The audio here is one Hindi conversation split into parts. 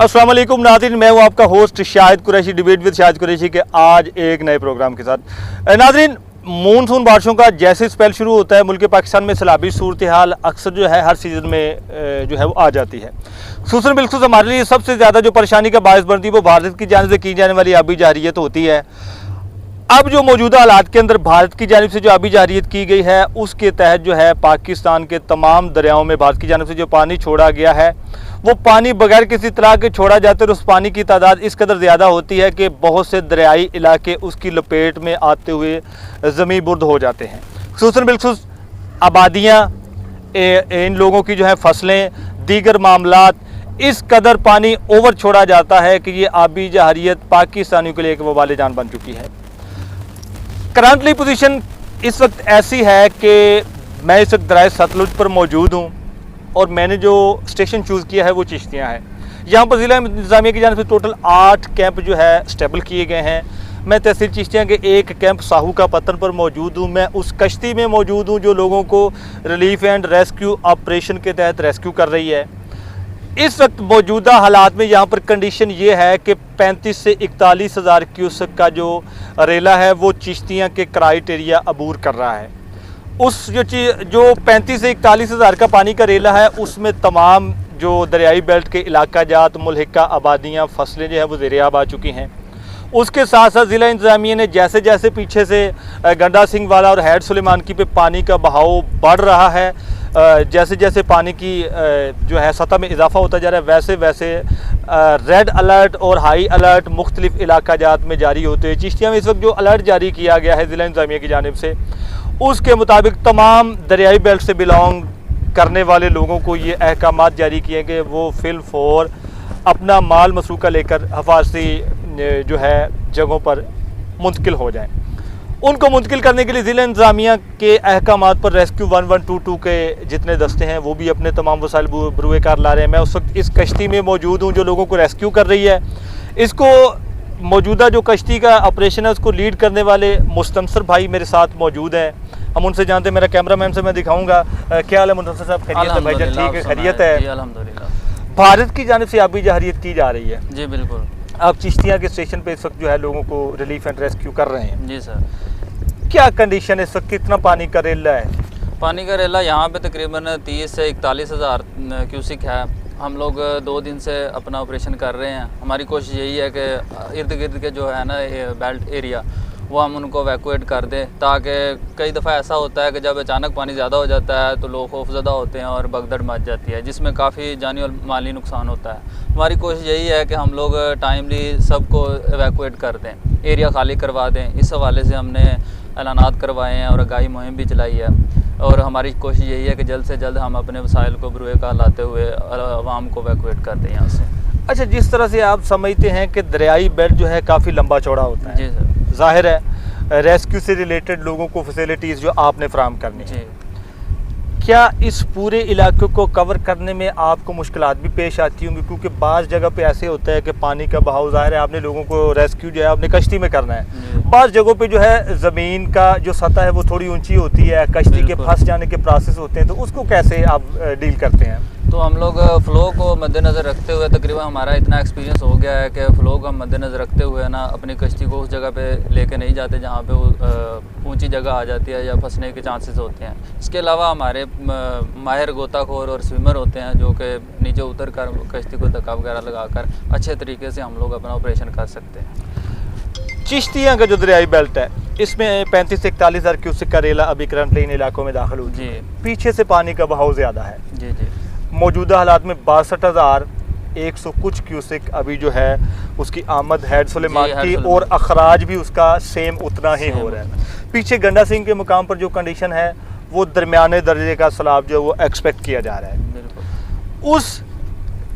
अस्सलाम वालेकुम नाज़रीन, मैं हूँ आपका host Shahid Qureshi, debate with Shahid Qureshi के आज एक नए प्रोग्राम के साथ। नाज़रीन, मानसून बारिशों का जैसे स्पेल शुरू होता है मुल्क पाकिस्तान में सैलाबी सूरत हाल अक्सर जो है हर सीज़न में जो है वो आ जाती है। खुसूसन बिल्खुसूस हमारे लिए सबसे ज़्यादा जो परेशानी का बायस बनती है वो भारत की जानिब से की जाने वाली आबी जारियत होती है। अब जो मौजूदा हालात के अंदर भारत की जानिब से जो आबी जारियत की गई है उसके तहत जो है पाकिस्तान के तमाम दरियाओं में भारत की जानिब से जो पानी छोड़ा गया है वो पानी बगैर किसी तरह के छोड़ा जाता है और उस पानी की तादाद इस कदर ज़्यादा होती है कि बहुत से दरियाई इलाके उसकी लपेट में आते हुए ज़मीन बुर्द हो जाते हैं। खुसूसन बिल्खुसूस आबादियाँ, इन लोगों की जो है फसलें, दीगर मामलात, इस कदर पानी ओवर छोड़ा जाता है कि ये आबी जारियत पाकिस्तानियों के लिए एक वबाल जान बन चुकी है। करंटली पोजीशन इस वक्त ऐसी है कि मैं इस वक्त दरिया सतलुज पर मौजूद हूँ और मैंने जो स्टेशन चूज़ किया है वो चिश्तियाँ है। यहाँ पर ज़िला इंतज़ामिया की जानिब से टोटल 8 कैंप जो है स्टेबल किए गए हैं। मैं तहसील चिश्तियाँ के एक कैंप साहू का पत्तन पर मौजूद हूँ। मैं उस कश्ती में मौजूद हूँ जो लोगों को रिलीफ एंड रेस्क्यू ऑपरेशन के तहत रेस्क्यू कर रही है। इस वक्त मौजूदा हालात में यहाँ पर कंडीशन ये है कि 35 से 41 हज़ार क्यूसेक का जो रेला है वो चिश्तियाँ के क्राइटेरिया अबूर कर रहा है। उस जो 35 से 41 हज़ार का पानी का रेला है उसमें तमाम जो दरियाई बेल्ट के इलाका जात, मुल्हिका आबादियाँ, फसलें जो है वो ज़ेर-ए-आब आ चुकी हैं। उसके साथ साथ ज़िला इंतज़ामिया ने जैसे जैसे पीछे से गंडा सिंह वाला और हैड सुलेमानकी पे पानी का बहाव बढ़ रहा है, जैसे जैसे पानी की जो है सतह में इजाफा होता जा रहा है वैसे वैसे रेड अलर्ट और हाई अलर्ट मुख्तलिफ इलाका जात में जारी होते हैं। चिश्तिया में इस वक्त जो अलर्ट जारी किया गया है ज़िला इंतज़ामिया की जानिब से उसके मुताबिक तमाम दरियाई बेल्ट से बिलोंग करने वाले लोगों को ये अहकामात जारी किए कि वो फिल फौर अपना माल मसरूका लेकर हिफाजती जो है जगहों पर मुंतकिल हो जाएं। उनको मुंतकिल करने के लिए ज़िला इंतज़ामिया के अहकामात पर रेस्क्यू 1122 के जितने दस्ते हैं वो भी अपने तमाम वसाइल बरूए कार ला रहे हैं। मैं उस वक्त इस कश्ती में मौजूद हूँ जो लोगों को रेस्क्यू कर रही है। इसको मौजूदा जो कश्ती का ऑपरेशन है उसको लीड करने वाले मुस्तनसर भाई मेरे साथ मौजूद हैं। हम उनसे जानते हैं, मेरा कैमरामैन से मैं दिखाऊंगा। क्या हाल है मुस्तनसर साहब? खैरियत है भाईजान? ठीक है, खैरियत है अल्हम्दुलिल्लाह। भारत की जानिब से आबी जारियत की जा रही है। जी बिल्कुल। आप चिश्तिया के स्टेशन पे इस वक्त जो है लोगों को रिलीफ एंड रेस्क्यू कर रहे हैं। जी सर। क्या कंडीशन है इस वक्त? कितना पानी का रेला है? पानी का रेला यहाँ पे तकरीबन 30 से 41 हज़ार क्यूसिक है। हम लोग 2 दिन से अपना ऑपरेशन कर रहे हैं। हमारी कोशिश यही है कि इर्द गिर्द के जो है ना बेल्ट एरिया वो हम उनको वैक्यूएट कर दें, ताकि कई दफ़ा ऐसा होता है कि जब अचानक पानी ज़्यादा हो जाता है तो लोग खौफज़दा होते हैं और भगदड़ मच जाती है जिसमें काफ़ी जानी और माली नुकसान होता है। हमारी कोशिश यही है कि हम लोग टाइमली सबको वैक्यूएट कर दें, एरिया खाली करवा दें। इस हवाले से हमने ऐलानात करवाए हैं और आगाही मुहिम भी चलाई है और हमारी कोशिश यही है कि जल्द से जल्द हम अपने वसाइल को बरूए कार लाते हुए आवाम को वैक्यूएट कर दें यहाँ से। अच्छा, जिस तरह से आप समझते हैं कि दरियाई बेल्ट जो है काफ़ी लंबा चौड़ा होता है। जी सर। ज़ाहिर है रेस्क्यू से रिलेटेड लोगों को फैसिलिटीज़ जो आपने फराहम करनी है, क्या इस पूरे इलाके को कवर करने में आपको मुश्किलात भी पेश आती होंगी? क्योंकि बाज़ जगह पे ऐसे होता है कि पानी का बहाव, ज़ाहिर है आपने लोगों को रेस्क्यू जो है अपने कश्ती में करना है। बाज़ जगहों पे जो है ज़मीन का जो सतह है वो थोड़ी ऊंची होती है, कश्ती के फंस जाने के प्रोसेस होते हैं, तो उसको कैसे आप डील करते हैं? तो हम लोग फ़्लो को मद्देनज़र रखते हुए, तकरीबन हमारा इतना एक्सपीरियंस हो गया है कि फ़्लो को हम मद्देनज़र रखते हुए ना अपनी कश्ती को उस जगह पे लेके नहीं जाते जहाँ पे वो ऊंची जगह आ जाती है या फंसने के चांसेस होते हैं। इसके अलावा हमारे माहिर गोताखोर और स्विमर होते हैं जो कि नीचे उतर कर कश्ती को धक्का वगैरह लगाकर अच्छे तरीके से हम लोग अपना ऑपरेशन कर सकते हैं। चिश्तिया का जो दरियाई बेल्ट है इसमें 35 से 41 हज़ार क्यूसेक का रेला अभी करंटली इन इलाकों में दाखिल हुई है। पीछे से पानी का बहाव ज़्यादा है। जी जी। मौजूदा हालात में 62,100 कुछ क्यूसेक अभी जो है उसकी आमद हैड सुलेमान की और अखराज भी उसका सेम उतना ही हो रहा है। पीछे गंडा सिंह के मुकाम पर जो कंडीशन है वो दरमियाने दर्जे का सैलाब जो है वो एक्सपेक्ट किया जा रहा है। उस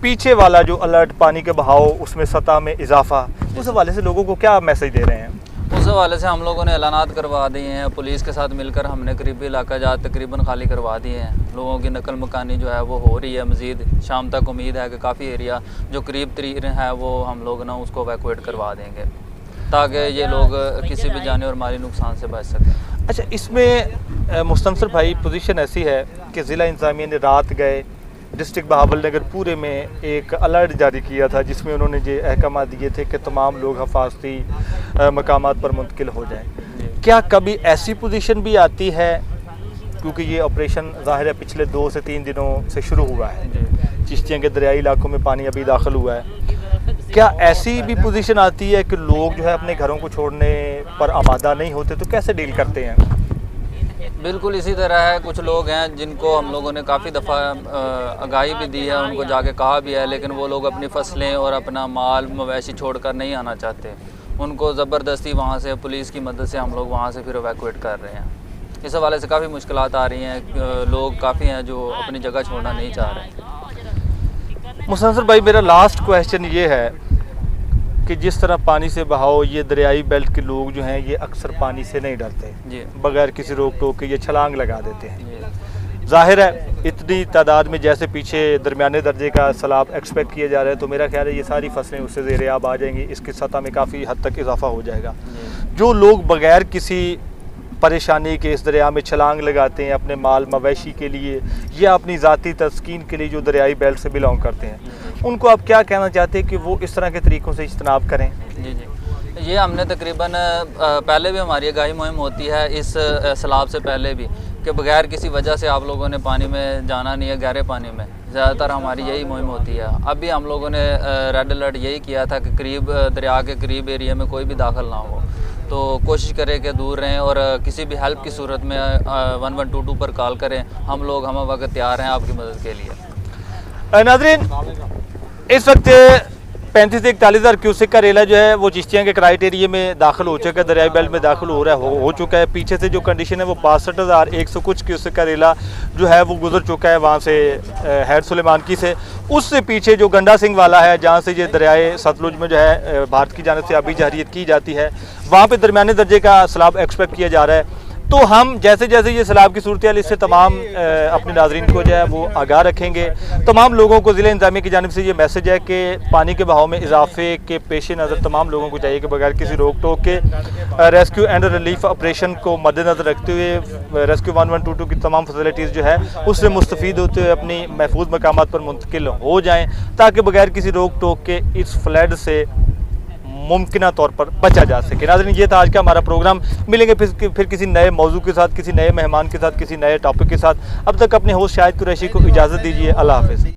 पीछे वाला जो अलर्ट पानी के बहाव उसमें सतह में इजाफा, उस हवाले से लोगों को क्या मैसेज दे रहे हैं? उस हवाले से हम लोगों ने ऐलानात करवा दिए हैं। पुलिस के साथ मिलकर हमने करीबी इलाका जात तकरीबन खाली करवा दिए हैं। लोगों की नकल मकानी जो है वो हो रही है। मज़ीद शाम तक उम्मीद है कि काफ़ी एरिया जो करीब तरीन है वो हम लोग ना उसको वैक्यूएट करवा देंगे ताकि ये लोग किसी भी जानी और माली नुकसान से बच सकें। अच्छा, इसमें मुस्तनसर भाई पोजीशन ऐसी है कि ज़िला इंतज़ामिया ने रात गए डिस्ट्रिक्ट बहावल नगर पूरे में एक अलर्ट जारी किया था जिसमें उन्होंने ये अहकाम दिए थे कि तमाम लोग हिफाजती मकामात पर मुंतकिल हो जाएं। क्या कभी ऐसी पोजीशन भी आती है, क्योंकि ये ऑपरेशन ज़ाहिर है पिछले 2 से 3 दिनों से शुरू हुआ है, चिश्तियाँ के दरियाई इलाकों में पानी अभी दाखिल हुआ है, क्या ऐसी भी पोजीशन आती है कि लोग जो है अपने घरों को छोड़ने पर आमादा नहीं होते, तो कैसे डील करते हैं? बिल्कुल इसी तरह है। कुछ लोग हैं जिनको हम लोगों ने काफ़ी दफ़ा आगाही भी दी है, उनको जाके कहा भी है, लेकिन वो लोग अपनी फसलें और अपना माल मवेशी छोड़कर नहीं आना चाहते। उनको ज़बरदस्ती वहाँ से पुलिस की मदद से हम लोग वहाँ से फिर एवैक्यूएट कर रहे हैं। इस हवाले से काफ़ी मुश्किलात आ रही हैं, लोग काफ़ी हैं जो अपनी जगह छोड़ना नहीं चाह रहे। मुसन्नर भाई, मेरा लास्ट क्वेश्चन ये है कि जिस तरह पानी से बहाव, ये दरियाई बेल्ट के लोग जो हैं ये अक्सर पानी से नहीं डरते जी, बगैर किसी रोक टोक के ये छलांग लगा देते हैं। जी, ज़ाहिर है इतनी तादाद में जैसे पीछे दरमियाने दर्जे का सैलाब एक्सपेक्ट किया जा रहा है, तो मेरा ख्याल है ये सारी फसलें उससे ज़ेर आब आ जाएंगी, इसकी सतह में काफ़ी हद तक इजाफा हो जाएगा। जो लोग बगैर किसी परेशानी के इस दरिया में छलांग लगाते हैं अपने माल मवेशी के लिए या अपनी ज़ाती तस्कीन के लिए, जो दरियाई बेल्ट से बिलोंग करते हैं, उनको आप क्या कहना चाहते हैं कि वो इस तरह के तरीक़ों से इज्तनाब करें? जी जी, ये हमने तकरीबन पहले भी हमारी आगाही मुहिम होती है इस सैलाब से पहले भी, कि बगैर किसी वजह से आप लोगों ने पानी में जाना नहीं है, गहरे पानी में। ज़्यादातर हमारी यही मुहिम होती है। अभी हम लोगों ने रेड अलर्ट यही किया था कि करीब दरिया के करीब एरिया में कोई भी दाखिल ना हो, तो कोशिश करें कि दूर रहें और किसी भी हेल्प की सूरत में 1122 पर कॉल करें। हम लोग हम वक्त तैयार हैं आपकी मदद के लिए। नाज़रीन, इस वक्त 35 से 41 हज़ार क्यूसेक का रेला जो है वो चिश्तियाँ के क्राइटेरिया में दाखिल हो चुका है, दरियाई बेल्ट में दाखिल हो रहा है, हो चुका है। पीछे से जो कंडीशन है वो 62,100 कुछ क्यूसेक का रेला जो है वो गुजर चुका है वहाँ से हैड सुलेमानकी से। उससे पीछे जो गंडा सिंह वाला है, जहाँ से ये दरियाए सतलुज में जो है भारत की जानिब से आबी जहरीत की जाती है, वहाँ पर दरमियाने दर्जे का सैलाब एक्सपेक्ट किया जा रहा है। तो हम जैसे जैसे ये सैलाब की सूरत हाल, इससे तमाम अपने नाज़रीन को जो है वो आगाह रखेंगे। तमाम लोगों को ज़िला इंतज़ामिया की जानिब से ये मैसेज है कि पानी के बहाव में इजाफे के पेश नज़र तमाम लोगों को चाहिए कि बगैर किसी रोक टोक के रेस्क्यू एंड रिलीफ ऑपरेशन को मद्देनज़र रखते हुए रेस्क्यू 1122 की तमाम फैसिलिटीज़ जो है उससे मुस्तफ़ीद होते हुए अपनी महफूज मकामात पर मुंतकिल हो जाएँ, ताकि बगैर किसी रोक टोक के इस फ्लड से मुमकिन तौर पर बचा जा सके। नाज़रीन, ये था आज का हमारा प्रोग्राम। मिलेंगे फिर किसी नए मौजू के साथ, किसी नए मेहमान के साथ, किसी नए टॉपिक के साथ। अब तक अपने होस्ट शाहिद कुरैशी को इजाज़त दीजिए। अल्लाह हाफ़िज़।